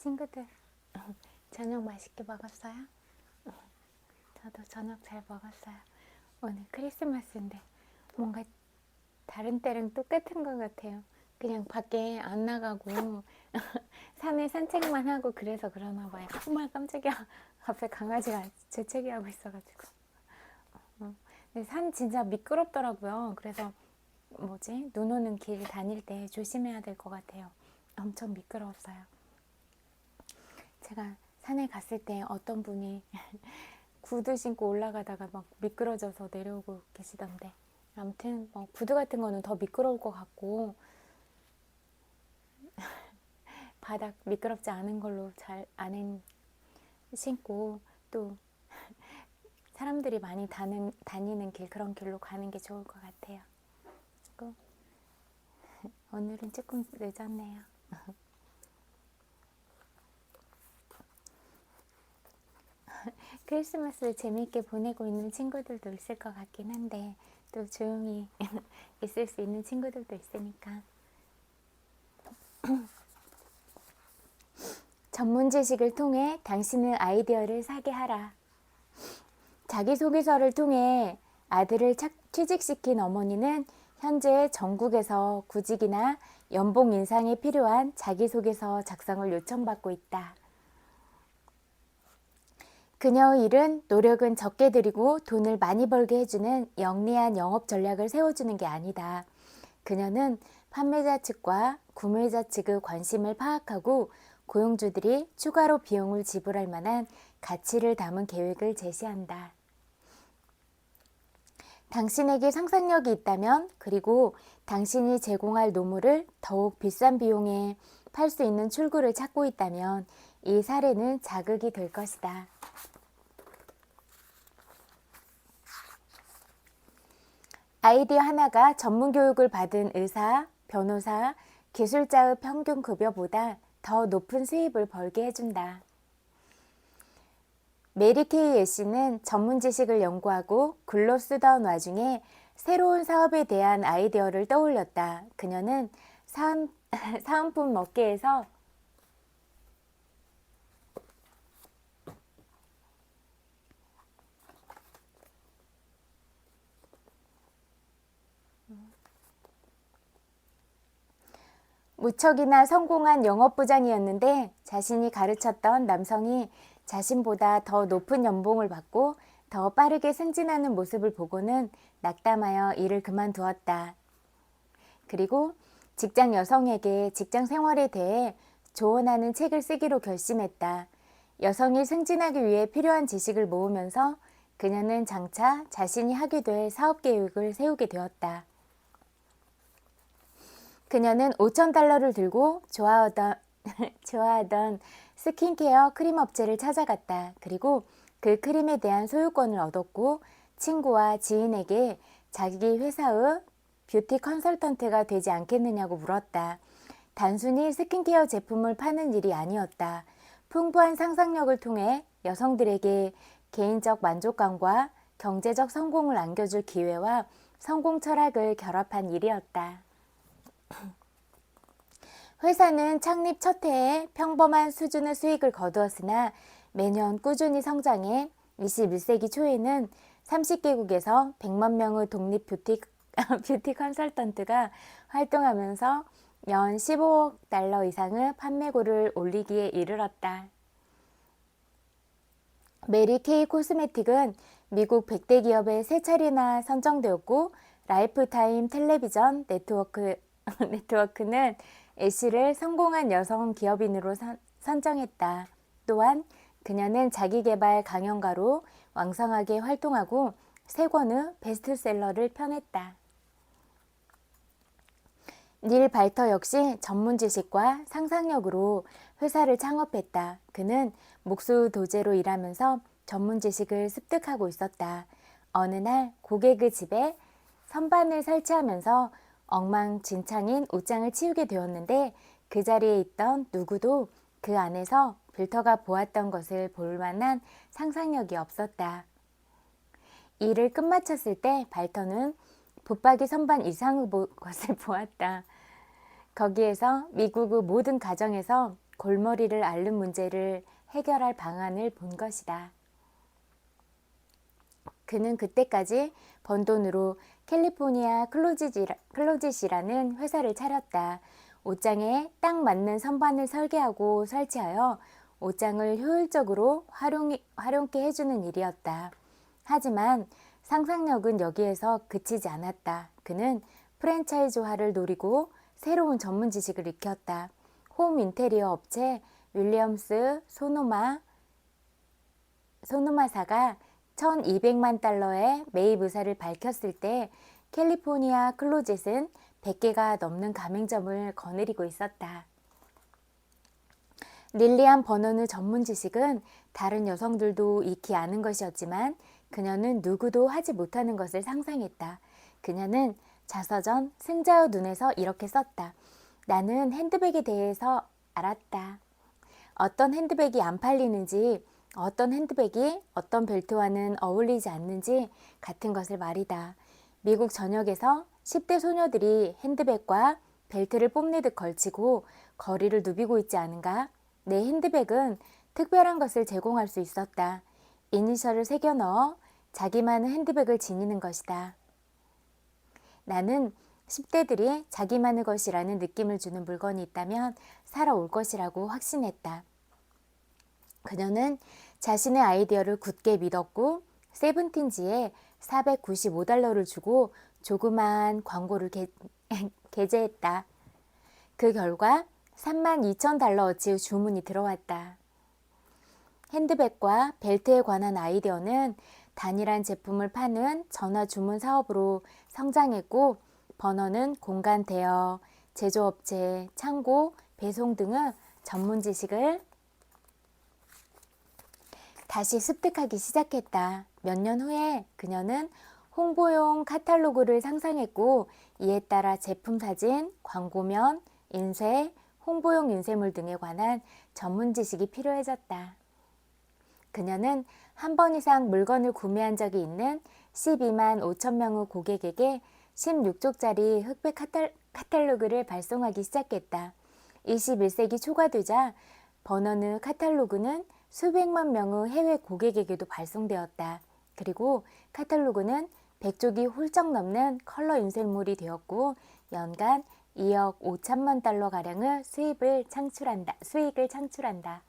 친구들, 저녁 맛있게 먹었어요? 저도 저녁 잘 먹었어요. 오늘 크리스마스인데 뭔가 다른 때랑 똑같은 것 같아요. 그냥 밖에 안 나가고 산에 산책만 하고 그래서 그러나 봐요. 정말 깜짝이야. 앞에 강아지가 재채기하고 있어가지고. 근데 산 진짜 미끄럽더라고요. 그래서 눈 오는 길 다닐 때 조심해야 될 것 같아요. 엄청 미끄러웠어요. 제가 산에 갔을 때 어떤 분이 구두 신고 올라가다가 막 미끄러져서 내려오고 계시던데, 아무튼 구두 같은 거는 더 미끄러울 것 같고 바닥 미끄럽지 않은 걸로 잘 안에 신고, 또 사람들이 많이 다니는 길, 그런 길로 가는 게 좋을 것 같아요. 그리고 오늘은 조금 늦었네요. 크리스마스 재미있게 보내고 있는 친구들도 있을 것 같긴 한데, 또 조용히 있을 수 있는 친구들도 있으니까. 전문 지식을 통해 당신의 아이디어를 사게 하라. 자기소개서를 통해 아들을 취직시킨 어머니는 현재 전국에서 구직이나 연봉 인상에 필요한 자기소개서 작성을 요청받고 있다. 그녀의 일은 노력은 적게 들이고 돈을 많이 벌게 해주는 영리한 영업 전략을 세워주는 게 아니다. 그녀는 판매자 측과 구매자 측의 관심을 파악하고 고용주들이 추가로 비용을 지불할 만한 가치를 담은 계획을 제시한다. 당신에게 상상력이 있다면, 그리고 당신이 제공할 노무를 더욱 비싼 비용에 팔 수 있는 출구를 찾고 있다면 이 사례는 자극이 될 것이다. 아이디어 하나가 전문 교육을 받은 의사, 변호사, 기술자의 평균 급여보다 더 높은 수입을 벌게 해준다. 메리 케이 애쉬는 전문 지식을 연구하고 글로 쓰던 와중에 새로운 사업에 대한 아이디어를 떠올렸다. 그녀는 사은품 업계에서 무척이나 성공한 영업부장이었는데, 자신이 가르쳤던 남성이 자신보다 더 높은 연봉을 받고 더 빠르게 승진하는 모습을 보고는 낙담하여 일을 그만두었다. 그리고 직장 여성에게 직장 생활에 대해 조언하는 책을 쓰기로 결심했다. 여성이 승진하기 위해 필요한 지식을 모으면서 그녀는 장차 자신이 하게 될 사업 계획을 세우게 되었다. 그녀는 $5,000를 들고 좋아하던 스킨케어 크림 업체를 찾아갔다. 그리고 그 크림에 대한 소유권을 얻었고 친구와 지인에게 자기 회사의 뷰티 컨설턴트가 되지 않겠느냐고 물었다. 단순히 스킨케어 제품을 파는 일이 아니었다. 풍부한 상상력을 통해 여성들에게 개인적 만족감과 경제적 성공을 안겨줄 기회와 성공 철학을 결합한 일이었다. 회사는 창립 첫 해에 평범한 수준의 수익을 거두었으나 매년 꾸준히 성장해 21세기 초에는 30개국에서 100만 명의 독립 뷰티 컨설턴트가 활동하면서 연 $15억 이상의 판매고를 올리기에 이르렀다. 메리 케이 코스메틱은 미국 100대 기업에 3차례나 선정되었고, 라이프타임 텔레비전 네트워크는 애쉬를 성공한 여성 기업인으로 선정했다. 또한 그녀는 자기계발 강연가로 왕성하게 활동하고 3권의 베스트셀러를 펴냈다. 닐 발터 역시 전문 지식과 상상력으로 회사를 창업했다. 그는 목수도제로 일하면서 전문 지식을 습득하고 있었다. 어느 날 고객의 집에 선반을 설치하면서 엉망진창인 옷장을 치우게 되었는데, 그 자리에 있던 누구도 그 안에서 빌터가 보았던 것을 볼 만한 상상력이 없었다. 일을 끝마쳤을 때 발터는 붙박이 선반 이상의 것을 보았다. 거기에서 미국의 모든 가정에서 골머리를 앓는 문제를 해결할 방안을 본 것이다. 그는 그때까지 번 돈으로 캘리포니아 클로짓이라는 회사를 차렸다. 옷장에 딱 맞는 선반을 설계하고 설치하여 옷장을 효율적으로 활용케 해주는 일이었다. 하지만 상상력은 여기에서 그치지 않았다. 그는 프랜차이즈화를 노리고 새로운 전문 지식을 익혔다. 홈 인테리어 업체 윌리엄스 소노마사가 1200만 달러의 매입 의사를 밝혔을 때 캘리포니아 클로젯은 100개가 넘는 가맹점을 거느리고 있었다. 릴리안 버넌의 전문 지식은 다른 여성들도 익히 아는 것이었지만 그녀는 누구도 하지 못하는 것을 상상했다. 그녀는 자서전 승자의 눈에서 이렇게 썼다. 나는 핸드백에 대해서 알았다. 어떤 핸드백이 안 팔리는지, 어떤 핸드백이 어떤 벨트와는 어울리지 않는지 같은 것을 말이다. 미국 전역에서 10대 소녀들이 핸드백과 벨트를 뽐내듯 걸치고 거리를 누비고 있지 않은가? 내 핸드백은 특별한 것을 제공할 수 있었다. 이니셜을 새겨 넣어 자기만의 핸드백을 지니는 것이다. 나는 10대들이 자기만의 것이라는 느낌을 주는 물건이 있다면 살아올 것이라고 확신했다. 그녀는 자신의 아이디어를 굳게 믿었고 세븐틴지에 $495를 주고 조그마한 광고를 게재했다. 그 결과 $32,000어치의 주문이 들어왔다. 핸드백과 벨트에 관한 아이디어는 단일한 제품을 파는 전화 주문 사업으로 성장했고 버너는 공간 대여, 제조업체, 창고, 배송 등의 전문 지식을 다시 습득하기 시작했다. 몇 년 후에 그녀는 홍보용 카탈로그를 상상했고 이에 따라 제품 사진, 광고면, 인쇄, 홍보용 인쇄물 등에 관한 전문 지식이 필요해졌다. 그녀는 한 번 이상 물건을 구매한 적이 있는 12만 5천 명의 고객에게 16쪽짜리 흑백 카탈로그를 발송하기 시작했다. 21세기 초가 되자 버넌의 카탈로그는 수백만 명의 해외 고객에게도 발송되었다. 그리고 카탈로그는 100쪽이 훌쩍 넘는 컬러 인쇄물이 되었고 연간 2억 5천만 달러가량의 수익을 창출한다.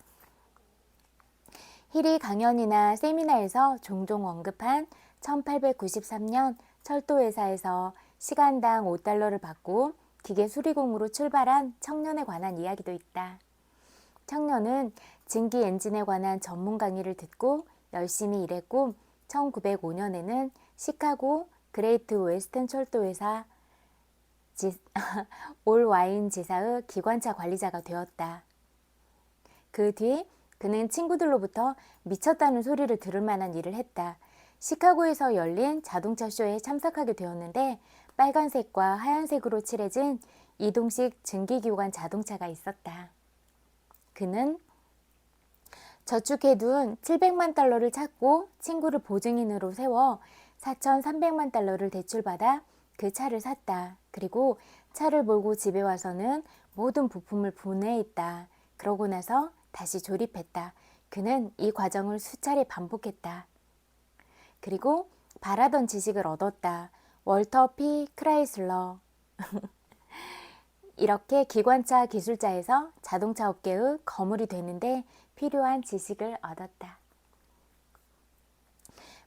힐이 강연이나 세미나에서 종종 언급한 1893년 철도회사에서 시간당 $5를 받고 기계 수리공으로 출발한 청년에 관한 이야기도 있다. 청년은 증기 엔진에 관한 전문 강의를 듣고 열심히 일했고 1905년에는 시카고 그레이트 웨스턴 철도회사 올와인 지사의 기관차 관리자가 되었다. 그 뒤 그는 친구들로부터 미쳤다는 소리를 들을 만한 일을 했다. 시카고에서 열린 자동차 쇼에 참석하게 되었는데 빨간색과 하얀색으로 칠해진 이동식 증기기관 자동차가 있었다. 그는 저축해둔 $700만 찾고 친구를 보증인으로 세워 $4,300만 대출받아 그 차를 샀다. 그리고 차를 몰고 집에 와서는 모든 부품을 분해했다. 그러고 나서 다시 조립했다. 그는 이 과정을 수차례 반복했다. 그리고 바라던 지식을 얻었다. 월터 P. 크라이슬러. 이렇게 기관차 기술자에서 자동차 업계의 거물이 되는데 필요한 지식을 얻었다.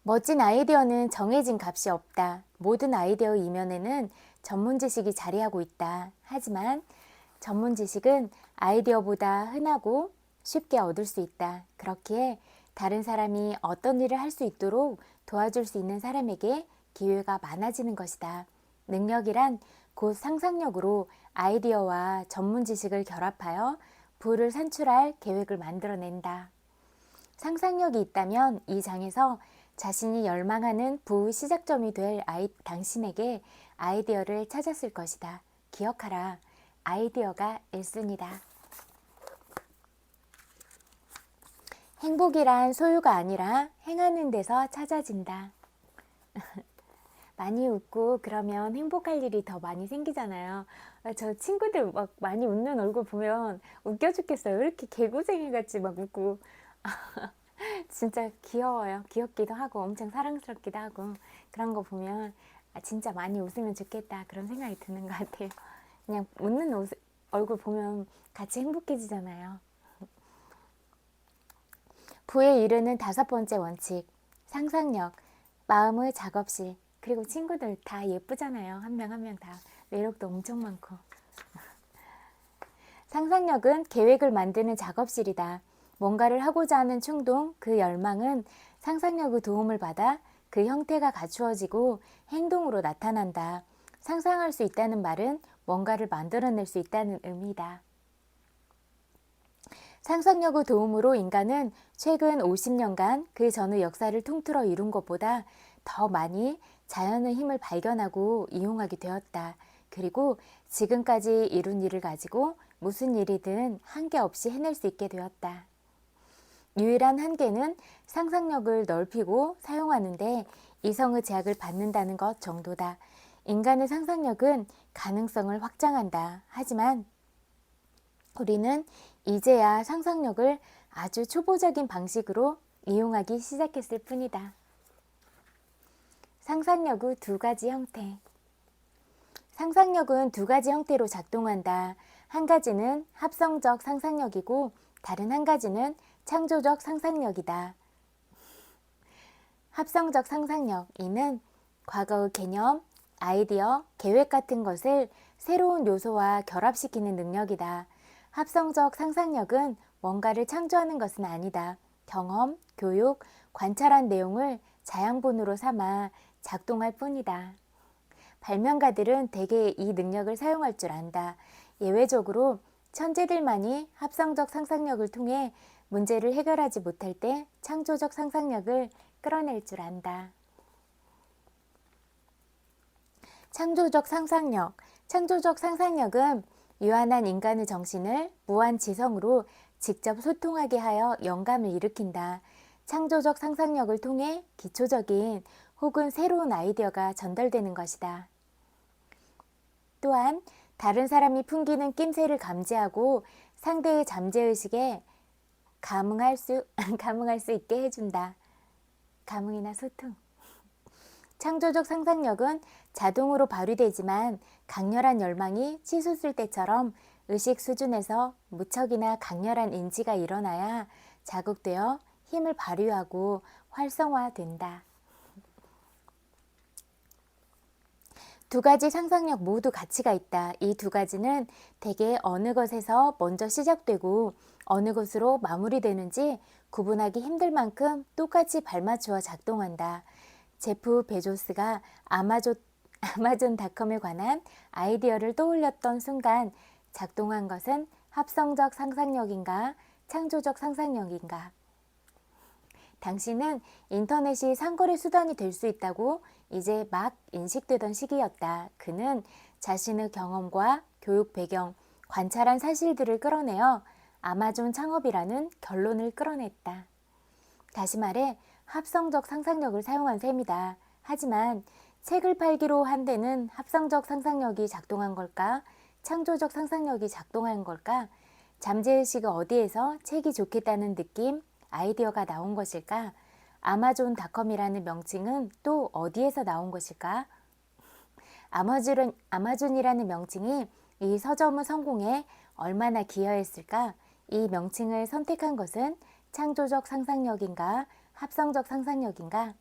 멋진 아이디어는 정해진 값이 없다. 모든 아이디어의 이면에는 전문 지식이 자리하고 있다. 하지만 전문 지식은 아이디어보다 흔하고 쉽게 얻을 수 있다. 그렇기에 다른 사람이 어떤 일을 할 수 있도록 도와줄 수 있는 사람에게 기회가 많아지는 것이다. 능력이란 곧 상상력으로 아이디어와 전문 지식을 결합하여 부를 산출할 계획을 만들어낸다. 상상력이 있다면 이 장에서 자신이 열망하는 부의 시작점이 될 당신에게 아이디어를 찾았을 것이다. 기억하라. 아이디어가 1순위다. 행복이란 소유가 아니라 행하는 데서 찾아진다. 많이 웃고 그러면 행복할 일이 더 많이 생기잖아요. 저 친구들 막 많이 웃는 얼굴 보면 웃겨 죽겠어요. 왜 이렇게 개구쟁이 같이 막 웃고. 진짜 귀여워요. 귀엽기도 하고 엄청 사랑스럽기도 하고 그런 거 보면 진짜 많이 웃으면 좋겠다 그런 생각이 드는 것 같아요. 그냥 웃는 얼굴 보면 같이 행복해지잖아요. 부에 이르는 5번째 원칙, 상상력, 마음의 작업실, 그리고 친구들 다 예쁘잖아요. 한 명 한 명 다. 매력도 엄청 많고. 상상력은 계획을 만드는 작업실이다. 뭔가를 하고자 하는 충동, 그 열망은 상상력의 도움을 받아 그 형태가 갖추어지고 행동으로 나타난다. 상상할 수 있다는 말은 뭔가를 만들어낼 수 있다는 의미다. 상상력의 도움으로 인간은 최근 50년간 그 전의 역사를 통틀어 이룬 것보다 더 많이 자연의 힘을 발견하고 이용하게 되었다. 그리고 지금까지 이룬 일을 가지고 무슨 일이든 한계 없이 해낼 수 있게 되었다. 유일한 한계는 상상력을 넓히고 사용하는데 이성의 제약을 받는다는 것 정도다. 인간의 상상력은 가능성을 확장한다. 하지만 우리는 이제야 상상력을 아주 초보적인 방식으로 이용하기 시작했을 뿐이다. 상상력의 2가지 형태. 상상력은 2가지 형태로 작동한다. 한 가지는 합성적 상상력이고 다른 한 가지는 창조적 상상력이다. 합성적 상상력, 이는 과거의 개념, 아이디어, 계획 같은 것을 새로운 요소와 결합시키는 능력이다. 합성적 상상력은 뭔가를 창조하는 것은 아니다. 경험, 교육, 관찰한 내용을 자양분으로 삼아 작동할 뿐이다. 발명가들은 대개 이 능력을 사용할 줄 안다. 예외적으로 천재들만이 합성적 상상력을 통해 문제를 해결하지 못할 때 창조적 상상력을 끌어낼 줄 안다. 창조적 상상력. 창조적 상상력은 유한한 인간의 정신을 무한 지성으로 직접 소통하게 하여 영감을 일으킨다. 창조적 상상력을 통해 기초적인 혹은 새로운 아이디어가 전달되는 것이다. 또한 다른 사람이 풍기는 낌새를 감지하고 상대의 잠재의식에 감응할 수 있게 해준다. 감흥이나 소통. 창조적 상상력은 자동으로 발휘되지만 강렬한 열망이 치솟을 때처럼 의식 수준에서 무척이나 강렬한 인지가 일어나야 자극되어 힘을 발휘하고 활성화된다. 2가지 상상력 모두 가치가 있다. 이 2가지는 대개 어느 것에서 먼저 시작되고 어느 것으로 마무리되는지 구분하기 힘들 만큼 똑같이 발맞추어 작동한다. 제프 베조스가 아마존닷컴에 관한 아이디어를 떠올렸던 순간 작동한 것은 합성적 상상력인가 창조적 상상력인가? 당시는 인터넷이 상거래 수단이 될 수 있다고 이제 막 인식되던 시기였다. 그는 자신의 경험과 교육 배경, 관찰한 사실들을 끌어내어 아마존 창업이라는 결론을 끌어냈다. 다시 말해 합성적 상상력을 사용한 셈이다. 하지만 책을 팔기로 한 데는 합성적 상상력이 작동한 걸까? 창조적 상상력이 작동한 걸까? 잠재의식의 어디에서 책이 좋겠다는 느낌, 아이디어가 나온 것일까? 아마존닷컴이라는 명칭은 또 어디에서 나온 것일까? 아마존이라는 명칭이 이 서점의 성공에 얼마나 기여했을까? 이 명칭을 선택한 것은 창조적 상상력인가? 합성적 상상력인가?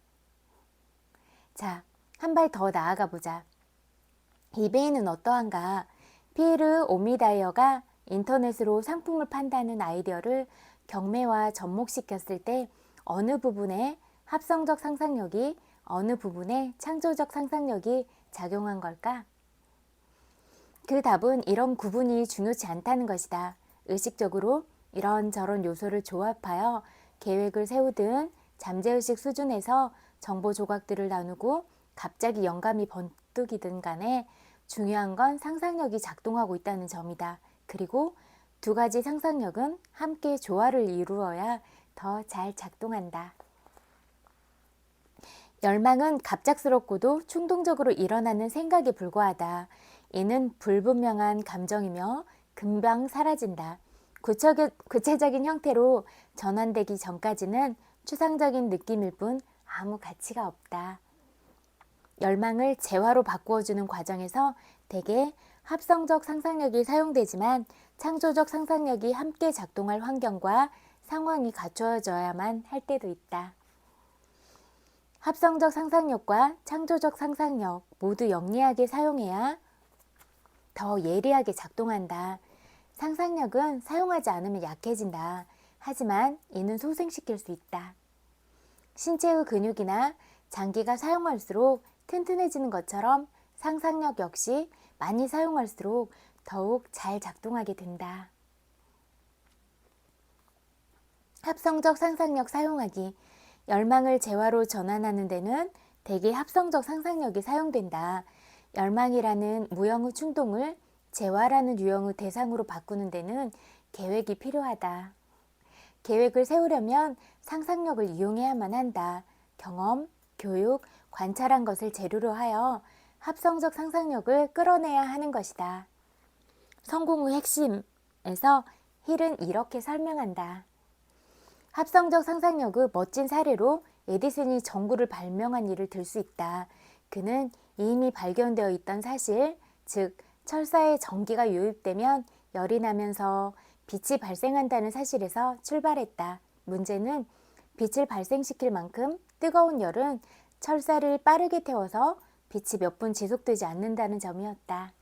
자, 한 발 더 나아가 보자. 이베이는 어떠한가? 피에르 오미다이어가 인터넷으로 상품을 판다는 아이디어를 경매와 접목시켰을 때 어느 부분에 합성적 상상력이 어느 부분에 창조적 상상력이 작용한 걸까? 그 답은 이런 구분이 중요치 않다는 것이다. 의식적으로 이런저런 요소를 조합하여 계획을 세우든 잠재의식 수준에서 정보 조각들을 나누고 갑자기 영감이 번뜩이든 간에 중요한 건 상상력이 작동하고 있다는 점이다. 그리고 2가지 상상력은 함께 조화를 이루어야 더 잘 작동한다. 열망은 갑작스럽고도 충동적으로 일어나는 생각에 불과하다. 이는 불분명한 감정이며 금방 사라진다. 구체적인 형태로 전환되기 전까지는 추상적인 느낌일 뿐 아무 가치가 없다. 열망을 재화로 바꾸어주는 과정에서 대개 합성적 상상력이 사용되지만 창조적 상상력이 함께 작동할 환경과 상황이 갖추어져야만 할 때도 있다. 합성적 상상력과 창조적 상상력 모두 영리하게 사용해야 더 예리하게 작동한다. 상상력은 사용하지 않으면 약해진다. 하지만 이는 소생시킬 수 있다. 신체의 근육이나 장기가 사용할수록 튼튼해지는 것처럼 상상력 역시 많이 사용할수록 더욱 잘 작동하게 된다. 합성적 상상력 사용하기. 열망을 재화로 전환하는 데는 대개 합성적 상상력이 사용된다. 열망이라는 무형의 충동을 재화라는 유형의 대상으로 바꾸는 데는 계획이 필요하다. 계획을 세우려면 상상력을 이용해야만 한다. 경험, 교육, 관찰한 것을 재료로 하여 합성적 상상력을 끌어내야 하는 것이다. 성공의 핵심에서 힐은 이렇게 설명한다. 합성적 상상력의 멋진 사례로 에디슨이 전구를 발명한 일을 들 수 있다. 그는 이미 발견되어 있던 사실, 즉 철사에 전기가 유입되면 열이 나면서 빛이 발생한다는 사실에서 출발했다. 문제는 빛을 발생시킬 만큼 뜨거운 열은 철사를 빠르게 태워서 빛이 몇 분 지속되지 않는다는 점이었다.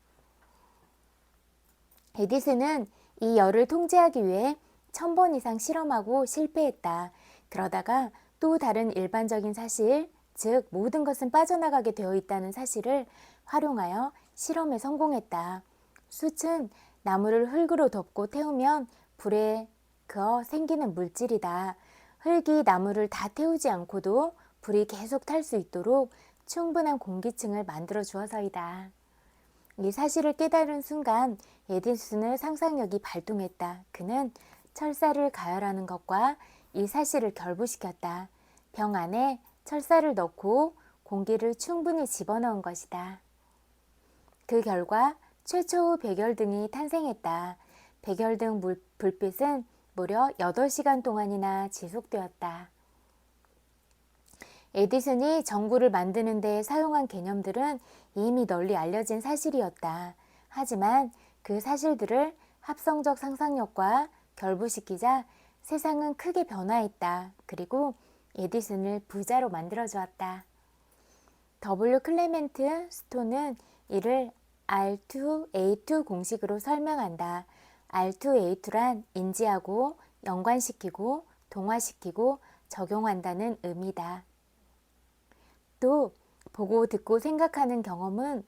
에디슨은 이 열을 통제하기 위해 1000번 이상 실험하고 실패했다. 그러다가 또 다른 일반적인 사실, 즉 모든 것은 빠져나가게 되어 있다는 사실을 활용하여 실험에 성공했다. 숯은 나무를 흙으로 덮고 태우면 불에 그어 생기는 물질이다. 흙이 나무를 다 태우지 않고도 불이 계속 탈 수 있도록 충분한 공기층을 만들어 주어서이다. 이 사실을 깨달은 순간 에디슨의 상상력이 발동했다. 그는 철사를 가열하는 것과 이 사실을 결부시켰다. 병 안에 철사를 넣고 공기를 충분히 집어넣은 것이다. 그 결과 최초의 백열등이 탄생했다. 백열등 불빛은 무려 8시간 동안이나 지속되었다. 에디슨이 전구를 만드는 데 사용한 개념들은 이미 널리 알려진 사실이었다. 하지만 그 사실들을 합성적 상상력과 결부시키자 세상은 크게 변화했다. 그리고 에디슨을 부자로 만들어 주었다. W. 클레멘트 스톤은 이를 R2A2 공식으로 설명한다. R2A2란 인지하고 연관시키고 동화시키고 적용한다는 의미다. 또 보고 듣고 생각하는 경험은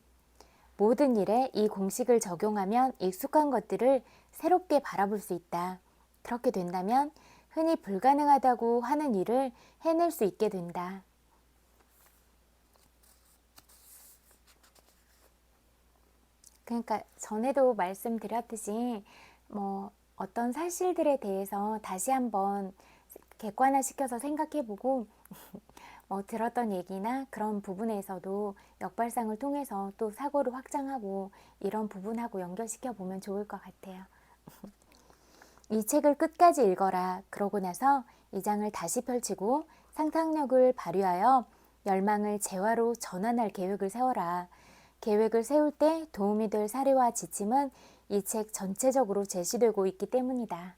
모든 일에 이 공식을 적용하면 익숙한 것들을 새롭게 바라볼 수 있다. 그렇게 된다면 흔히 불가능하다고 하는 일을 해낼 수 있게 된다. 그러니까 전에도 말씀드렸듯이 어떤 사실들에 대해서 다시 한번 객관화시켜서 생각해보고 들었던 얘기나 그런 부분에서도 역발상을 통해서 또 사고를 확장하고 이런 부분하고 연결시켜 보면 좋을 것 같아요. 이 책을 끝까지 읽어라. 그러고 나서 이 장을 다시 펼치고 상상력을 발휘하여 열망을 재화로 전환할 계획을 세워라. 계획을 세울 때 도움이 될 사례와 지침은 이 책 전체적으로 제시되고 있기 때문이다.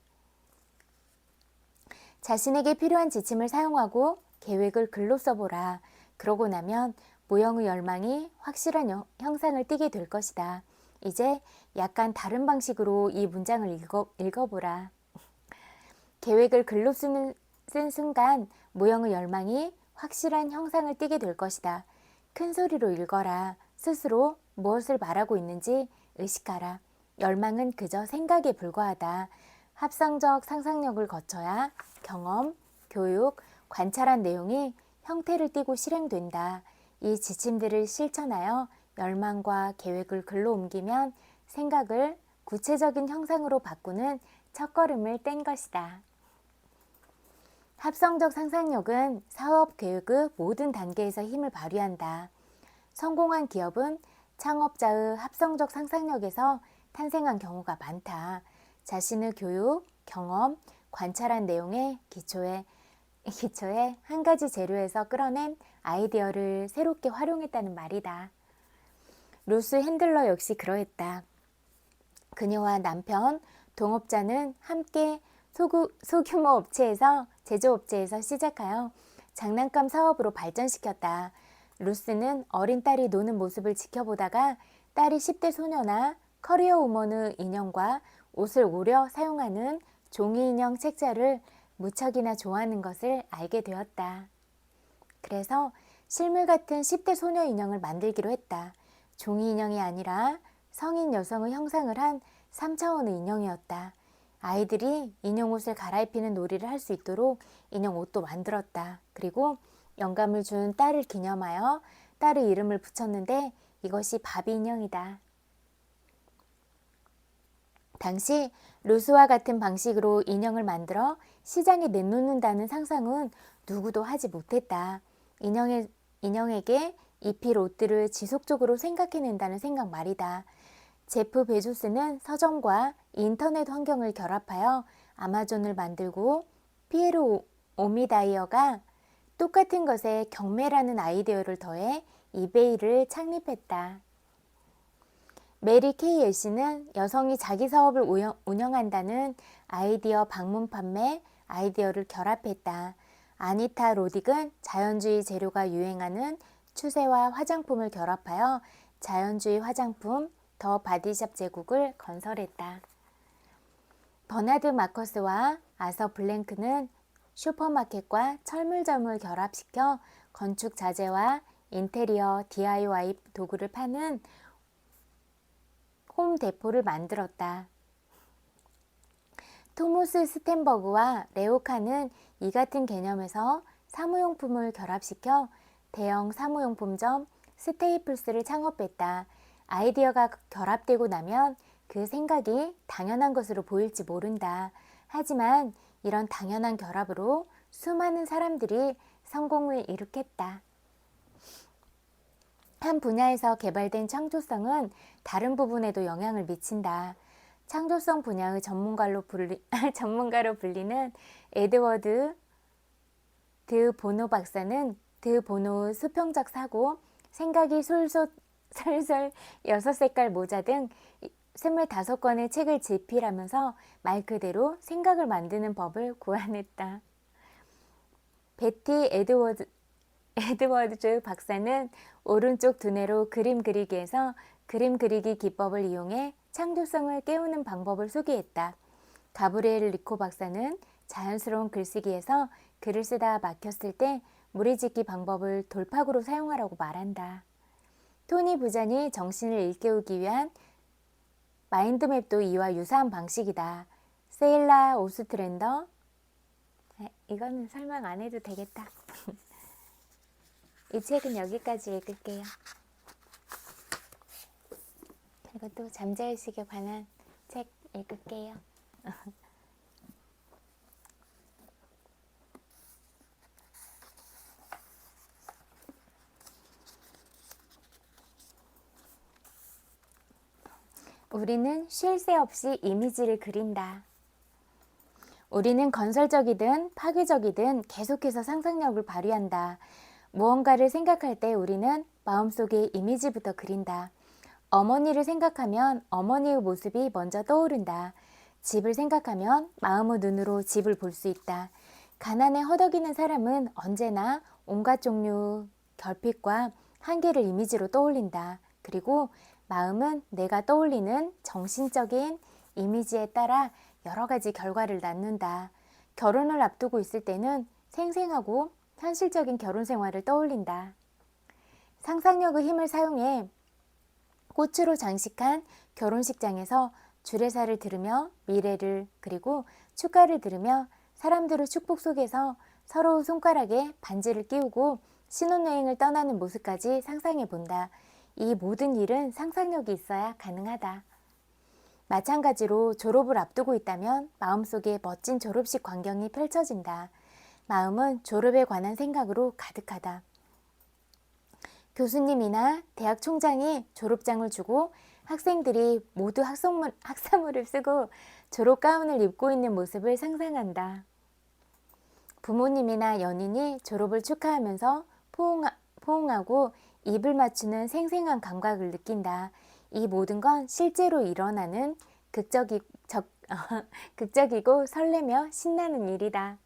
자신에게 필요한 지침을 사용하고 계획을 글로 써보라. 그러고 나면 모형의 열망이 확실한 형상을 띠게 될 것이다. 이제 약간 다른 방식으로 이 문장을 읽어보라. 계획을 글로 쓴 순간 모형의 열망이 확실한 형상을 띠게 될 것이다. 큰 소리로 읽어라. 스스로 무엇을 말하고 있는지 의식하라. 열망은 그저 생각에 불과하다. 합성적 상상력을 거쳐야 경험, 교육, 관찰한 내용이 형태를 띠고 실행된다. 이 지침들을 실천하여 열망과 계획을 글로 옮기면 생각을 구체적인 형상으로 바꾸는 첫걸음을 뗀 것이다. 합성적 상상력은 사업 교육의 모든 단계에서 힘을 발휘한다. 성공한 기업은 창업자의 합성적 상상력에서 탄생한 경우가 많다. 자신의 교육, 경험, 관찰한 내용의 기초에 한 가지 재료에서 끌어낸 아이디어를 새롭게 활용했다는 말이다. 루스 핸들러 역시 그러했다. 그녀와 남편, 동업자는 함께 소규모 업체에서 제조업체에서 시작하여 장난감 사업으로 발전시켰다. 루스는 어린 딸이 노는 모습을 지켜보다가 딸이 10대 소녀나 커리어 우먼의 인형과 옷을 오려 사용하는 종이 인형 책자를 무척이나 좋아하는 것을 알게 되었다. 그래서 실물 같은 10대 소녀 인형을 만들기로 했다. 종이 인형이 아니라 성인 여성의 형상을 한 3차원의 인형이었다. 아이들이 인형 옷을 갈아입히는 놀이를 할 수 있도록 인형 옷도 만들었다. 그리고 영감을 준 딸을 기념하여 딸의 이름을 붙였는데 이것이 바비 인형이다. 당시 루스와 같은 방식으로 인형을 만들어 시장에 내놓는다는 상상은 누구도 하지 못했다. 인형에게 입힐 옷들을 지속적으로 생각해낸다는 생각 말이다. 제프 베조스는 서점과 인터넷 환경을 결합하여 아마존을 만들고 피에로 오미다이어가 똑같은 것에 경매라는 아이디어를 더해 이베이를 창립했다. 메리 케이 애쉬는 여성이 자기 사업을 운영한다는 아이디어 방문 판매 아이디어를 결합했다. 아니타 로딕은 자연주의 재료가 유행하는 추세와 화장품을 결합하여 자연주의 화장품 더 바디샵 제국을 건설했다. 버나드 마커스와 아서 블랭크는 슈퍼마켓과 철물점을 결합시켜 건축 자재와 인테리어 DIY 도구를 파는 홈데포를 만들었다. 토머스 스텐버그와 레오카는 이 같은 개념에서 사무용품을 결합시켜 대형 사무용품점 스테이플스를 창업했다. 아이디어가 결합되고 나면 그 생각이 당연한 것으로 보일지 모른다. 하지만 이런 당연한 결합으로 수많은 사람들이 성공을 이룩했다. 한 분야에서 개발된 창조성은 다른 부분에도 영향을 미친다. 창조성 분야의 전문가로 불리는 에드워드 드 보노 박사는 드 보노의 수평적 사고, 생각이 솔솔 6색깔 모자 등 25권의 책을 집필하면서 말 그대로 생각을 만드는 법을 고안했다. 베티 에드워즈 박사는 오른쪽 두뇌로 그림 그리기에서 그림 그리기 기법을 이용해 창조성을 깨우는 방법을 소개했다. 가브리엘 리코 박사는 자연스러운 글쓰기에서 글을 쓰다 막혔을 때 무리짓기 방법을 돌파구로 사용하라고 말한다. 토니 부잔이 정신을 일깨우기 위한 마인드맵도 이와 유사한 방식이다. 세일라 오스트랜더 이거는 설명 안 해도 되겠다. 이 책은 여기까지 읽을게요. 그리고 또 잠자의식에 관한 책 읽을게요. 우리는 쉴 새 없이 이미지를 그린다. 우리는 건설적이든 파괴적이든 계속해서 상상력을 발휘한다. 무언가를 생각할 때 우리는 마음속에 이미지부터 그린다. 어머니를 생각하면 어머니의 모습이 먼저 떠오른다. 집을 생각하면 마음의 눈으로 집을 볼 수 있다. 가난에 허덕이는 사람은 언제나 온갖 종류 결핍과 한계를 이미지로 떠올린다. 그리고 마음은 내가 떠올리는 정신적인 이미지에 따라 여러 가지 결과를 낳는다. 결혼을 앞두고 있을 때는 생생하고 현실적인 결혼 생활을 떠올린다. 상상력의 힘을 사용해 꽃으로 장식한 결혼식장에서 주례사를 들으며 미래를 그리고 축가를 들으며 사람들의 축복 속에서 서로 손가락에 반지를 끼우고 신혼여행을 떠나는 모습까지 상상해 본다. 이 모든 일은 상상력이 있어야 가능하다. 마찬가지로 졸업을 앞두고 있다면 마음속에 멋진 졸업식 광경이 펼쳐진다. 마음은 졸업에 관한 생각으로 가득하다. 교수님이나 대학 총장이 졸업장을 주고 학생들이 모두 학사물을 쓰고 졸업 가운을 입고 있는 모습을 상상한다. 부모님이나 연인이 졸업을 축하하면서 포옹하고 입을 맞추는 생생한 감각을 느낀다. 이 모든 건 실제로 일어나는 극적이고 설레며 신나는 일이다.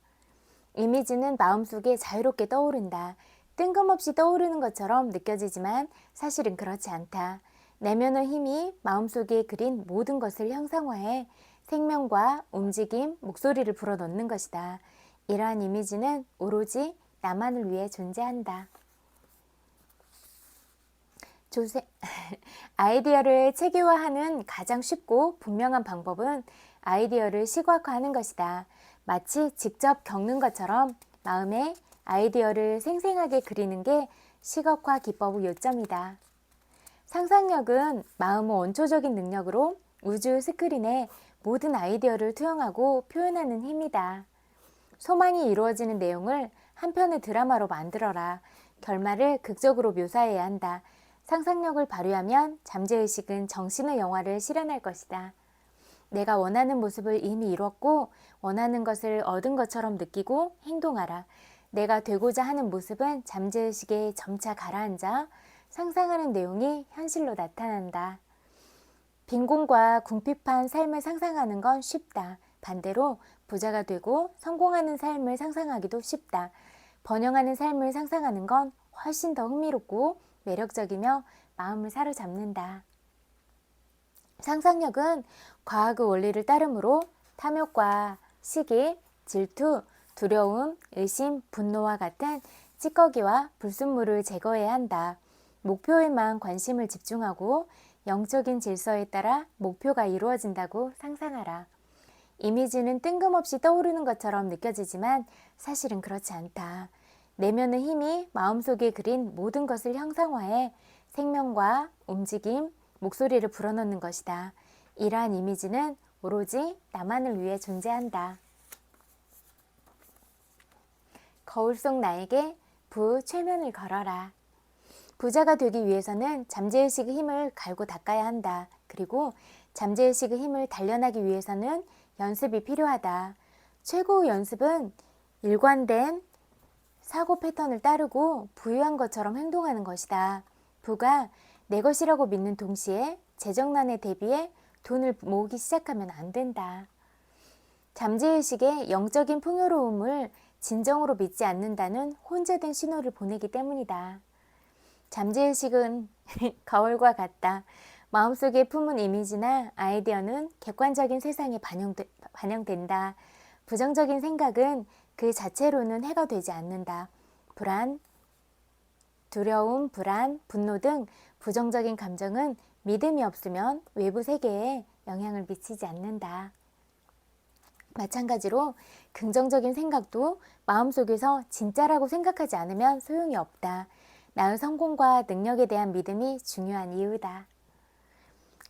이미지는 마음속에 자유롭게 떠오른다. 뜬금없이 떠오르는 것처럼 느껴지지만 사실은 그렇지 않다. 내면의 힘이 마음속에 그린 모든 것을 형상화해 생명과 움직임, 목소리를 불어넣는 것이다. 이러한 이미지는 오로지 나만을 위해 존재한다. 아이디어를 체계화하는 가장 쉽고 분명한 방법은 아이디어를 시각화하는 것이다. 마치 직접 겪는 것처럼 마음에 아이디어를 생생하게 그리는 게 시각화 기법의 요점이다. 상상력은 마음의 원초적인 능력으로 우주 스크린에 모든 아이디어를 투영하고 표현하는 힘이다. 소망이 이루어지는 내용을 한 편의 드라마로 만들어라. 결말을 극적으로 묘사해야 한다. 상상력을 발휘하면 잠재의식은 정신의 영화를 실현할 것이다. 내가 원하는 모습을 이미 이뤘고 원하는 것을 얻은 것처럼 느끼고 행동하라. 내가 되고자 하는 모습은 잠재의식에 점차 가라앉아 상상하는 내용이 현실로 나타난다. 빈곤과 궁핍한 삶을 상상하는 건 쉽다. 반대로 부자가 되고 성공하는 삶을 상상하기도 쉽다. 번영하는 삶을 상상하는 건 훨씬 더 흥미롭고 매력적이며 마음을 사로잡는다. 상상력은 과학의 원리를 따르므로 탐욕과 시기, 질투, 두려움, 의심, 분노와 같은 찌꺼기와 불순물을 제거해야 한다. 목표에만 관심을 집중하고 영적인 질서에 따라 목표가 이루어진다고 상상하라. 이미지는 뜬금없이 떠오르는 것처럼 느껴지지만 사실은 그렇지 않다. 내면의 힘이 마음속에 그린 모든 것을 형상화해 생명과 움직임, 목소리를 불어넣는 것이다. 이러한 이미지는 오로지 나만을 위해 존재한다. 거울 속 나에게 최면을 걸어라. 부자가 되기 위해서는 잠재의식의 힘을 갈고 닦아야 한다. 그리고 잠재의식의 힘을 단련하기 위해서는 연습이 필요하다. 최고의 연습은 일관된 사고 패턴을 따르고 부유한 것처럼 행동하는 것이다. 부가 내 것이라고 믿는 동시에 재정난에 대비해 돈을 모으기 시작하면 안 된다. 잠재의식의 영적인 풍요로움을 진정으로 믿지 않는다는 혼재된 신호를 보내기 때문이다. 잠재의식은 거울과 같다. 마음속에 품은 이미지나 아이디어는 객관적인 세상에 반영된다. 부정적인 생각은 그 자체로는 해가 되지 않는다. 두려움, 불안, 분노 등 부정적인 감정은 믿음이 없으면 외부 세계에 영향을 미치지 않는다. 마찬가지로 긍정적인 생각도 마음속에서 진짜라고 생각하지 않으면 소용이 없다. 나의 성공과 능력에 대한 믿음이 중요한 이유다.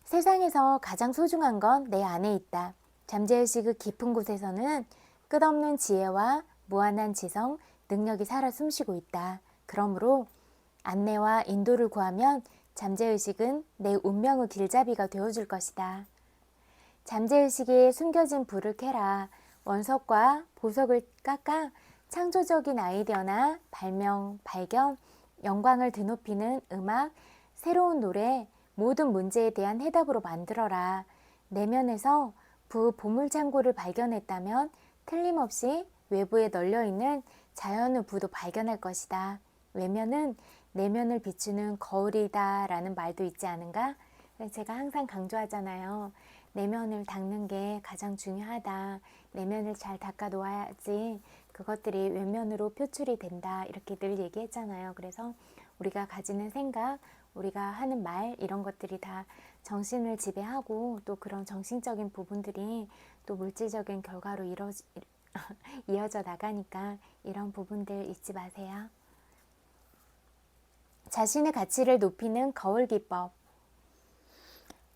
세상에서 가장 소중한 건 내 안에 있다. 잠재의식의 깊은 곳에서는 끝없는 지혜와 무한한 지성, 능력이 살아 숨쉬고 있다. 그러므로 안내와 인도를 구하면 잠재의식은 내 운명의 길잡이가 되어줄 것이다. 잠재의식에 숨겨진 불을 켜라. 원석과 보석을 깎아 창조적인 아이디어나 발견, 영광을 드높이는 음악, 새로운 노래, 모든 문제에 대한 해답으로 만들어라. 내면에서 보물창고를 발견했다면 틀림없이 외부에 널려있는 자연의 부도 발견할 것이다. 외면은 내면을 비추는 거울이다 라는 말도 있지 않은가? 제가 항상 강조하잖아요. 내면을 닦는 게 가장 중요하다. 내면을 잘 닦아 놓아야지 그것들이 외면으로 표출이 된다. 이렇게 늘 얘기했잖아요. 그래서 우리가 가지는 생각, 우리가 하는 말 이런 것들이 다 정신을 지배하고 또 그런 정신적인 부분들이 또 물질적인 결과로 이어져 나가니까 이런 부분들 잊지 마세요. 자신의 가치를 높이는 거울 기법.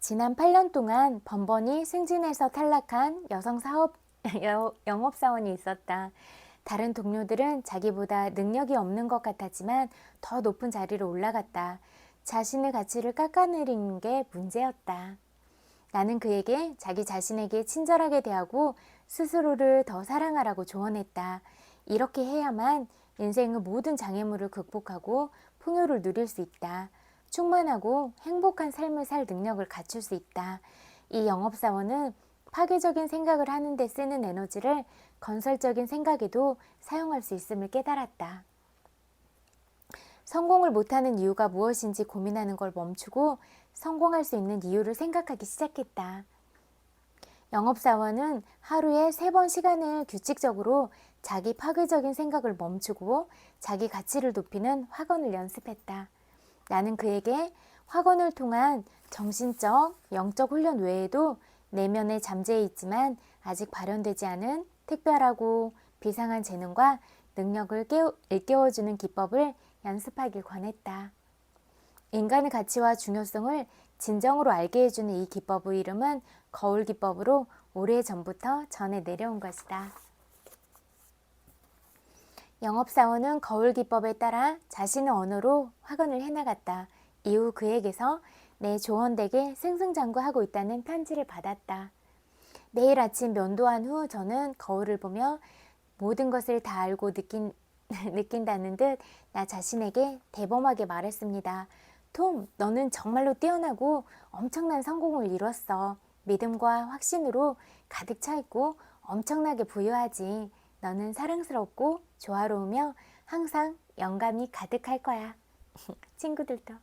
지난 8년 동안 번번이 승진해서 탈락한 여성 영업사원이 있었다. 다른 동료들은 자기보다 능력이 없는 것 같았지만 더 높은 자리로 올라갔다. 자신의 가치를 깎아내리는 게 문제였다. 나는 그에게 자기 자신에게 친절하게 대하고 스스로를 더 사랑하라고 조언했다. 이렇게 해야만 인생의 모든 장애물을 극복하고 풍요를 누릴 수 있다. 충만하고 행복한 삶을 살 능력을 갖출 수 있다. 이 영업사원은 파괴적인 생각을 하는 데 쓰는 에너지를 건설적인 생각에도 사용할 수 있음을 깨달았다. 성공을 못하는 이유가 무엇인지 고민하는 걸 멈추고 성공할 수 있는 이유를 생각하기 시작했다. 영업사원은 하루에 3번 시간을 규칙적으로 자기 파괴적인 생각을 멈추고 자기 가치를 높이는 확언을 연습했다. 나는 그에게 확언을 통한 정신적, 영적 훈련 외에도 내면에 잠재해 있지만 아직 발현되지 않은 특별하고 비상한 재능과 능력을 일깨워주는 기법을 연습하길 권했다. 인간의 가치와 중요성을 진정으로 알게 해주는 이 기법의 이름은 거울 기법으로 오래전부터 전해 내려온 것이다. 영업사원은 거울 기법에 따라 자신의 언어로 확언을 해나갔다. 이후 그에게서 내 조언되게 승승장구하고 있다는 편지를 받았다. 매일 아침 면도한 후 저는 거울을 보며 모든 것을 다 알고 느낀다는 듯 나 자신에게 대범하게 말했습니다. 톰, 너는 정말로 뛰어나고 엄청난 성공을 이뤘어. 믿음과 확신으로 가득 차 있고 엄청나게 부유하지. 너는 사랑스럽고 조화로우며 항상 영감이 가득할 거야. 친구들도.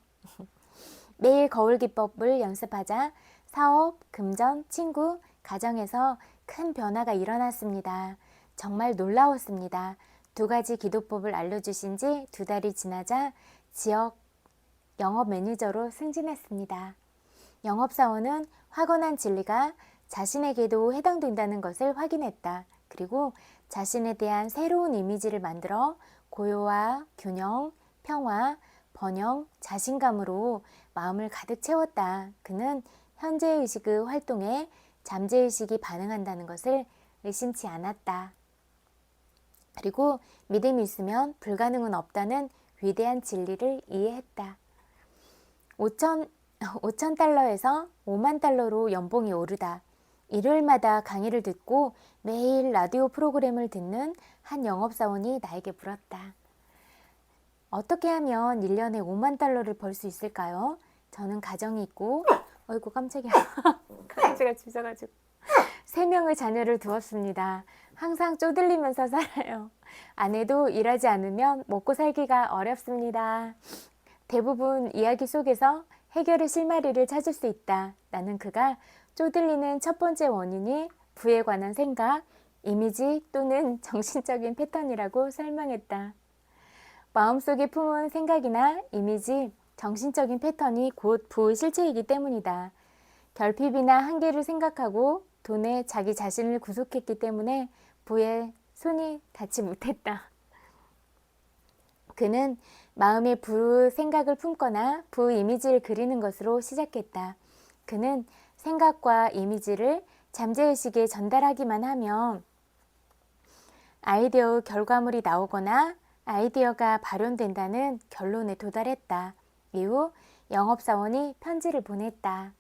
매일 거울 기법을 연습하자 사업, 금전, 친구, 가정에서 큰 변화가 일어났습니다. 정말 놀라웠습니다. 2가지 기도법을 알려주신 지 2달이 지나자 지역 영업 매니저로 승진했습니다. 영업사원은 확언한 진리가 자신에게도 해당된다는 것을 확인했다. 그리고 자신에 대한 새로운 이미지를 만들어 고요와 균형, 평화, 번영, 자신감으로 마음을 가득 채웠다. 그는 현재의식의 활동에 잠재의식이 반응한다는 것을 의심치 않았다. 그리고 믿음이 있으면 불가능은 없다는 위대한 진리를 이해했다. 5,000달러에서 5만 달러로 연봉이 오르다. 일요일마다 강의를 듣고 매일 라디오 프로그램을 듣는 한 영업사원이 나에게 물었다. 어떻게 하면 1년에 5만 달러를 벌 수 있을까요? 저는 가정이 있고 어이구 깜짝이야. 강아지가 짖어가지고 3명의 자녀를 두었습니다. 항상 쪼들리면서 살아요. 아내도 일하지 않으면 먹고 살기가 어렵습니다. 대부분 이야기 속에서 해결의 실마리를 찾을 수 있다. 나는 그가 쪼들리는 첫 번째 원인이 부에 관한 생각, 이미지 또는 정신적인 패턴이라고 설명했다. 마음속에 품은 생각이나 이미지, 정신적인 패턴이 곧 부의 실체이기 때문이다. 결핍이나 한계를 생각하고 돈에 자기 자신을 구속했기 때문에 부에 손이 닿지 못했다. 그는 마음에 부 생각을 품거나 부 이미지를 그리는 것으로 시작했다. 그는 생각과 이미지를 잠재의식에 전달하기만 하면 아이디어의 결과물이 나오거나 아이디어가 발현된다는 결론에 도달했다. 이후 영업사원이 편지를 보냈다.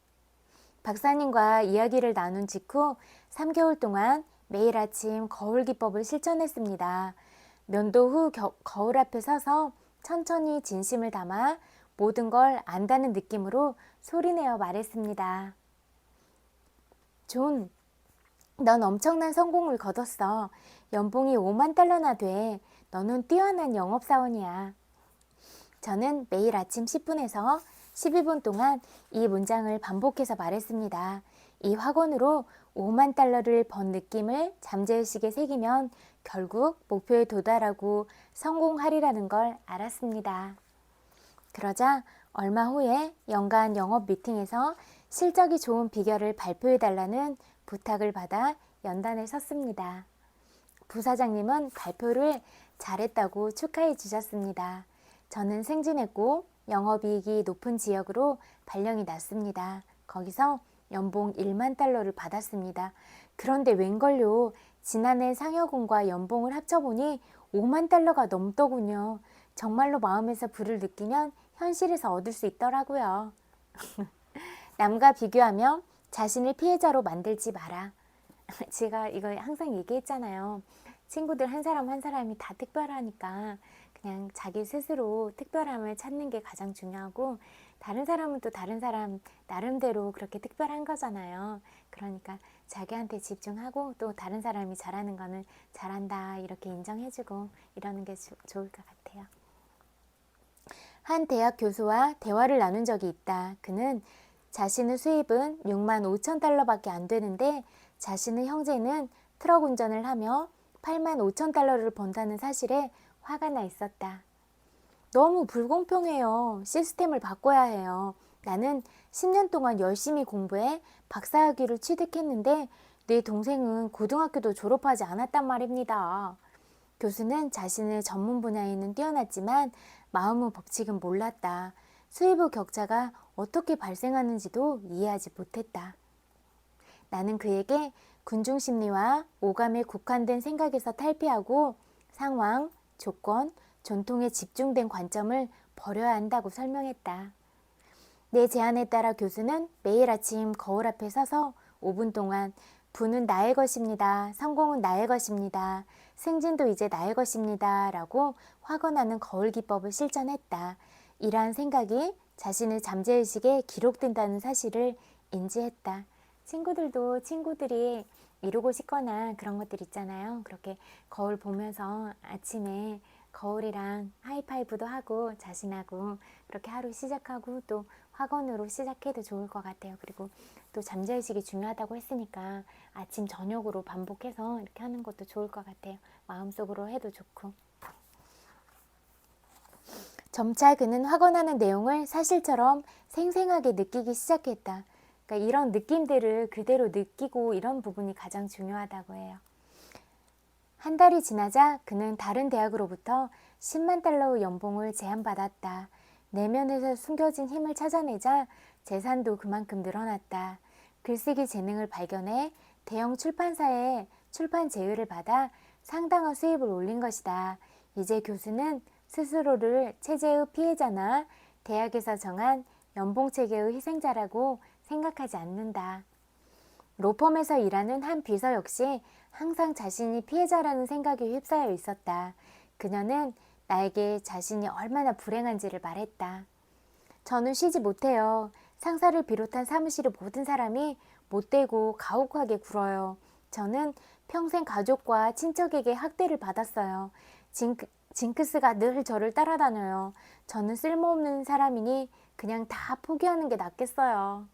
박사님과 이야기를 나눈 직후 3개월 동안 매일 아침 거울 기법을 실천했습니다. 면도 후 거울 앞에 서서 천천히 진심을 담아 모든 걸 안다는 느낌으로 소리내어 말했습니다. 존, 넌 엄청난 성공을 거뒀어. 연봉이 5만 달러나 돼. 너는 뛰어난 영업사원이야. 저는 매일 아침 10분에서 12분 동안 이 문장을 반복해서 말했습니다. 이 확언으로 5만 달러를 번 느낌을 잠재의식에 새기면 결국 목표에 도달하고 성공하리라는 걸 알았습니다. 그러자 얼마 후에 연간 영업 미팅에서 실적이 좋은 비결을 발표해달라는 부탁을 받아 연단에 섰습니다. 부사장님은 발표를 잘했다고 축하해 주셨습니다. 저는 승진했고 영업이익이 높은 지역으로 발령이 났습니다. 거기서 연봉 1만 달러를 받았습니다. 그런데 웬걸요? 지난해 상여금과 연봉을 합쳐보니 5만 달러가 넘더군요. 정말로 마음에서 불을 느끼면 현실에서 얻을 수 있더라고요. 남과 비교하며 자신을 피해자로 만들지 마라. 제가 이거 항상 얘기했잖아요. 친구들 한 사람 한 사람이 다 특별하니까 그냥 자기 스스로 특별함을 찾는 게 가장 중요하고, 다른 사람은 또 다른 사람 나름대로 그렇게 특별한 거잖아요. 그러니까 자기한테 집중하고 또 다른 사람이 잘하는 거는 잘한다 이렇게 인정해주고 이러는 게 좋을 것 같아요. 한 대학 교수와 대화를 나눈 적이 있다. 그는 자신의 수입은 6만 5천 달러밖에 안 되는데 자신의 형제는 트럭 운전을 하며 8만 5천 달러를 번다는 사실에 화가 나 있었다. 너무 불공평해요. 시스템을 바꿔야 해요. 나는 10년 동안 열심히 공부해 박사학위를 취득했는데 내 동생은 고등학교도 졸업하지 않았단 말입니다. 교수는 자신의 전문 분야에는 뛰어났지만 마음의 법칙은 몰랐다. 수입의 격차가 어떻게 발생하는지도 이해하지 못했다. 나는 그에게 군중심리와 오감에 국한된 생각에서 탈피하고 상황, 조건, 전통에 집중된 관점을 버려야 한다고 설명했다. 내 제안에 따라 교수는 매일 아침 거울 앞에 서서 5분 동안 부는 나의 것입니다. 성공은 나의 것입니다. 승진도 이제 나의 것입니다. 라고 확언하는 거울 기법을 실천했다. 이러한 생각이 자신의 잠재의식에 기록된다는 사실을 인지했다. 친구들도 친구들이 이루고 싶거나 그런 것들 있잖아요. 그렇게 거울 보면서 아침에 거울이랑 하이파이브도 하고 자신하고 그렇게 하루 시작하고 또 확언으로 시작해도 좋을 것 같아요. 그리고 또 잠재의식이 중요하다고 했으니까 아침 저녁으로 반복해서 이렇게 하는 것도 좋을 것 같아요. 마음속으로 해도 좋고. 점차 그는 확언하는 내용을 사실처럼 생생하게 느끼기 시작했다. 그러니까 이런 느낌들을 그대로 느끼고 이런 부분이 가장 중요하다고 해요. 한 달이 지나자 그는 다른 대학으로부터 10만 달러의 연봉을 제안받았다. 내면에서 숨겨진 힘을 찾아내자 재산도 그만큼 늘어났다. 글쓰기 재능을 발견해 대형 출판사에 출판 제휴를 받아 상당한 수입을 올린 것이다. 이제 교수는 스스로를 체제의 피해자나 대학에서 정한 연봉체계의 희생자라고 생각하지 않는다. 로펌에서 일하는 한 비서 역시 항상 자신이 피해자라는 생각에 휩싸여 있었다. 그녀는 나에게 자신이 얼마나 불행한지를 말했다. 저는 쉬지 못해요. 상사를 비롯한 사무실의 모든 사람이 못되고 가혹하게 굴어요. 저는 평생 가족과 친척에게 학대를 받았어요. 징크스가 늘 저를 따라다녀요. 저는 쓸모없는 사람이니 그냥 다 포기하는 게 낫겠어요.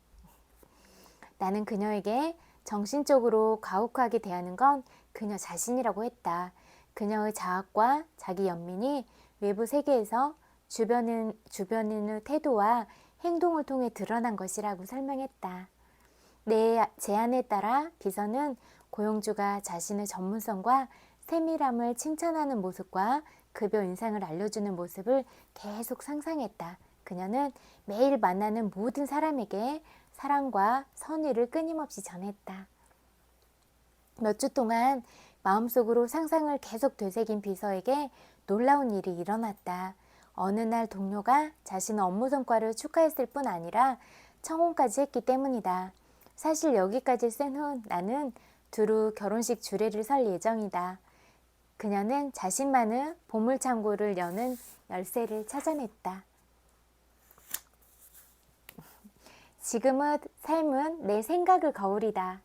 나는 그녀에게 정신적으로 가혹하게 대하는 건 그녀 자신이라고 했다. 그녀의 자학과 자기 연민이 외부 세계에서 주변인의 태도와 행동을 통해 드러난 것이라고 설명했다. 내 제안에 따라 비서는 고용주가 자신의 전문성과 세밀함을 칭찬하는 모습과 급여 인상을 알려주는 모습을 계속 상상했다. 그녀는 매일 만나는 모든 사람에게 사랑과 선의를 끊임없이 전했다. 몇 주 동안 마음속으로 상상을 계속 되새긴 비서에게 놀라운 일이 일어났다. 어느 날 동료가 자신의 업무 성과를 축하했을 뿐 아니라 청혼까지 했기 때문이다. 사실 여기까지 쓴 후 나는 두루 결혼식 주례를 설 예정이다. 그녀는 자신만의 보물창고를 여는 열쇠를 찾아냈다. 지금의 삶은 내 생각의 거울이다.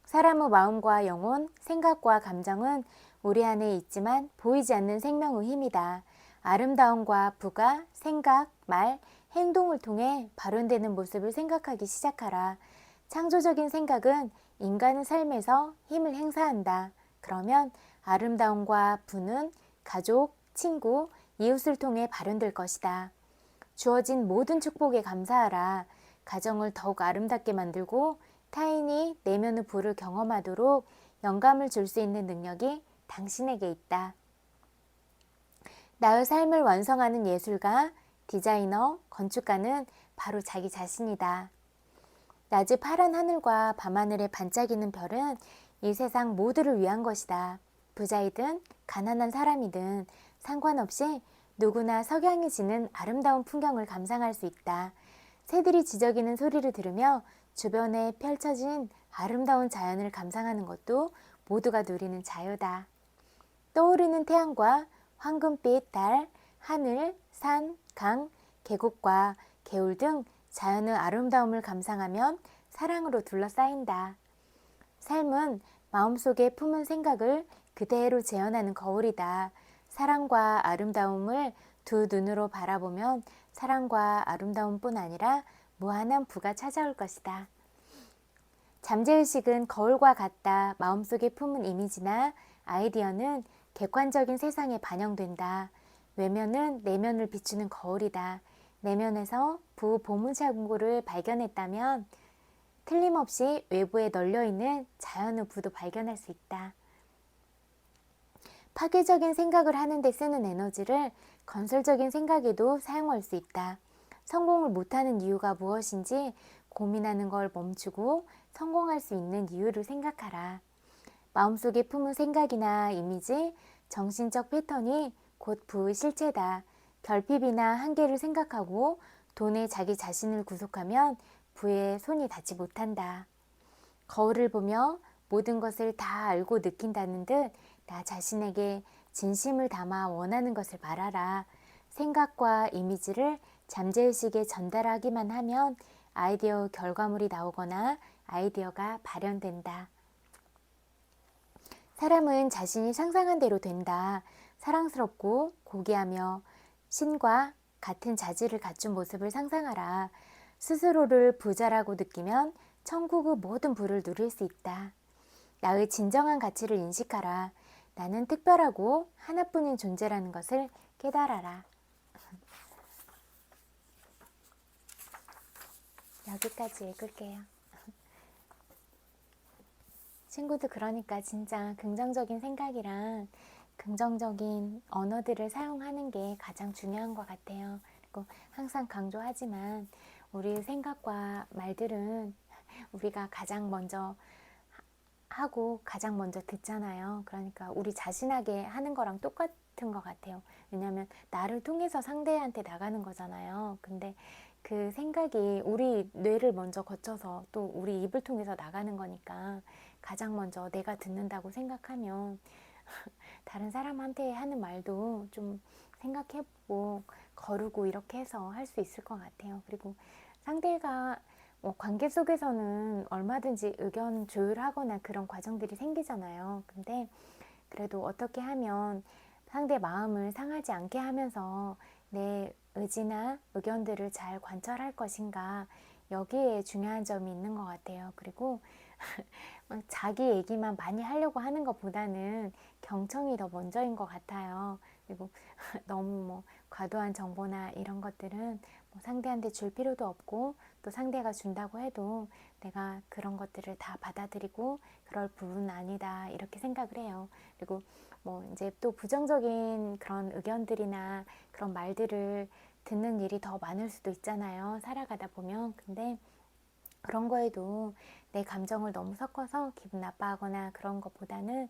사람의 마음과 영혼, 생각과 감정은 우리 안에 있지만 보이지 않는 생명의 힘이다. 아름다움과 부가, 생각, 말, 행동을 통해 발현되는 모습을 생각하기 시작하라. 창조적인 생각은 인간의 삶에서 힘을 행사한다. 그러면 아름다움과 부는 가족, 친구, 이웃을 통해 발현될 것이다. 주어진 모든 축복에 감사하라. 가정을 더욱 아름답게 만들고 타인이 내면의 부를 경험하도록 영감을 줄 수 있는 능력이 당신에게 있다. 나의 삶을 완성하는 예술가, 디자이너, 건축가는 바로 자기 자신이다. 낮의 파란 하늘과 밤하늘에 반짝이는 별은 이 세상 모두를 위한 것이다. 부자이든 가난한 사람이든 상관없이 누구나 석양이 지는 아름다운 풍경을 감상할 수 있다. 새들이 지저귀는 소리를 들으며 주변에 펼쳐진 아름다운 자연을 감상하는 것도 모두가 누리는 자유다. 떠오르는 태양과 황금빛 달, 하늘, 산, 강, 계곡과 개울 등 자연의 아름다움을 감상하면 사랑으로 둘러싸인다. 삶은 마음속에 품은 생각을 그대로 재현하는 거울이다. 사랑과 아름다움을 두 눈으로 바라보면 사랑과 아름다움뿐 아니라 무한한 부가 찾아올 것이다. 잠재의식은 거울과 같다. 마음속에 품은 이미지나 아이디어는 객관적인 세상에 반영된다. 외면은 내면을 비추는 거울이다. 내면에서 부 보물창고를 발견했다면 틀림없이 외부에 널려있는 자연의 부도 발견할 수 있다. 파괴적인 생각을 하는데 쓰는 에너지를 건설적인 생각에도 사용할 수 있다. 성공을 못하는 이유가 무엇인지 고민하는 걸 멈추고 성공할 수 있는 이유를 생각하라. 마음속에 품은 생각이나 이미지, 정신적 패턴이 곧 부의 실체다. 결핍이나 한계를 생각하고 돈에 자기 자신을 구속하면 부에 손이 닿지 못한다. 거울을 보며 모든 것을 다 알고 느낀다는 듯 나 자신에게 진심을 담아 원하는 것을 말하라. 생각과 이미지를 잠재의식에 전달하기만 하면 아이디어 결과물이 나오거나 아이디어가 발현된다. 사람은 자신이 상상한 대로 된다. 사랑스럽고 고귀하며 신과 같은 자질을 갖춘 모습을 상상하라. 스스로를 부자라고 느끼면 천국의 모든 부를 누릴 수 있다. 나의 진정한 가치를 인식하라. 나는 특별하고 하나뿐인 존재라는 것을 깨달아라. 여기까지 읽을게요. 친구들, 그러니까 진짜 긍정적인 생각이랑 긍정적인 언어들을 사용하는 게 가장 중요한 것 같아요. 그리고 항상 강조하지만 우리 생각과 말들은 우리가 가장 먼저 하고 가장 먼저 듣잖아요. 그러니까 우리 자신에게 하는 거랑 똑같은 것 같아요. 왜냐하면 나를 통해서 상대한테 나가는 거잖아요. 근데 그 생각이 우리 뇌를 먼저 거쳐서 또 우리 입을 통해서 나가는 거니까 가장 먼저 내가 듣는다고 생각하면 다른 사람한테 하는 말도 좀 생각해보고 거르고 이렇게 해서 할 수 있을 것 같아요. 그리고 상대가 관계 속에서는 얼마든지 의견 조율하거나 그런 과정들이 생기잖아요. 근데 그래도 어떻게 하면 상대 마음을 상하지 않게 하면서 내 의지나 의견들을 잘 관철할 것인가, 여기에 중요한 점이 있는 것 같아요. 그리고 자기 얘기만 많이 하려고 하는 것보다는 경청이 더 먼저인 것 같아요. 그리고 너무 과도한 정보나 이런 것들은 상대한테 줄 필요도 없고, 또 상대가 준다고 해도 내가 그런 것들을 다 받아들이고 그럴 부분은 아니다, 이렇게 생각을 해요. 그리고 이제 또 부정적인 그런 의견들이나 그런 말들을 듣는 일이 더 많을 수도 있잖아요, 살아가다 보면. 근데 그런 거에도 내 감정을 너무 섞어서 기분 나빠하거나 그런 것보다는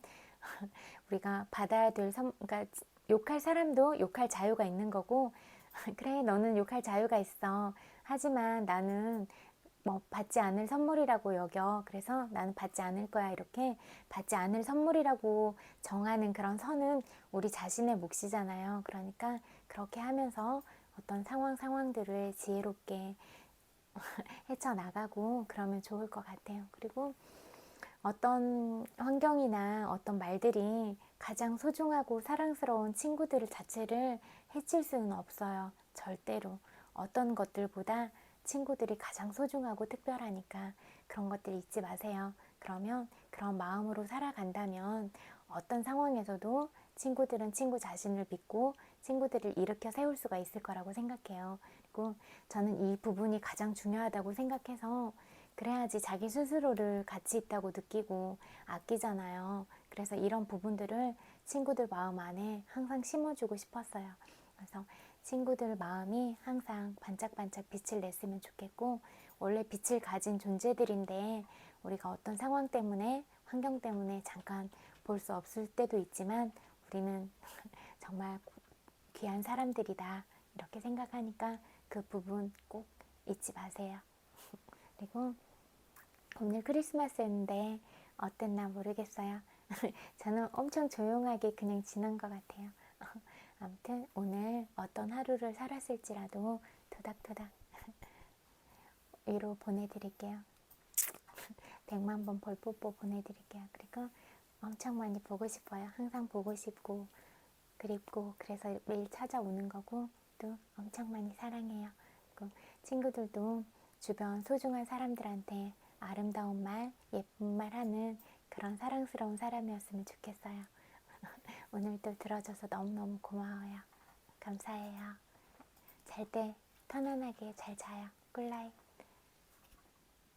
우리가 받아야 될 그러니까 욕할 사람도 욕할 자유가 있는 거고, 그래, 너는 욕할 자유가 있어. 하지만 나는 받지 않을 선물이라고 여겨. 그래서 나는 받지 않을 거야. 이렇게 받지 않을 선물이라고 정하는 그런 선은 우리 자신의 몫이잖아요. 그러니까 그렇게 하면서 어떤 상황들을 지혜롭게 헤쳐나가고 그러면 좋을 것 같아요. 그리고 어떤 환경이나 어떤 말들이 가장 소중하고 사랑스러운 친구들 자체를 해칠 수는 없어요. 절대로. 어떤 것들보다 친구들이 가장 소중하고 특별하니까 그런 것들 잊지 마세요. 그러면 그런 마음으로 살아간다면 어떤 상황에서도 친구들은 친구 자신을 믿고 친구들을 일으켜 세울 수가 있을 거라고 생각해요. 그리고 저는 이 부분이 가장 중요하다고 생각해서, 그래야지 자기 스스로를 가치 있다고 느끼고 아끼잖아요. 그래서 이런 부분들을 친구들 마음 안에 항상 심어주고 싶었어요. 그래서 친구들 마음이 항상 반짝반짝 빛을 냈으면 좋겠고, 원래 빛을 가진 존재들인데 우리가 어떤 상황 때문에, 환경 때문에 잠깐 볼 수 없을 때도 있지만 우리는 정말 귀한 사람들이다 이렇게 생각하니까 그 부분 꼭 잊지 마세요. 그리고 오늘 크리스마스였는데 어땠나 모르겠어요. 저는 엄청 조용하게 그냥 지난 것 같아요. 아무튼 오늘 어떤 하루를 살았을지라도 토닥토닥 위로 보내드릴게요. 100만 번 볼뽀뽀 보내드릴게요. 그리고 엄청 많이 보고 싶어요. 항상 보고 싶고 그립고 그래서 매일 찾아오는 거고 또 엄청 많이 사랑해요. 그리고 친구들도 주변 소중한 사람들한테 아름다운 말, 예쁜 말 하는 그런 사랑스러운 사람이었으면 좋겠어요. 오늘도 들어줘서 너무너무 고마워요. 감사해요. 잘 때 편안하게 잘 자요. 굿나잇.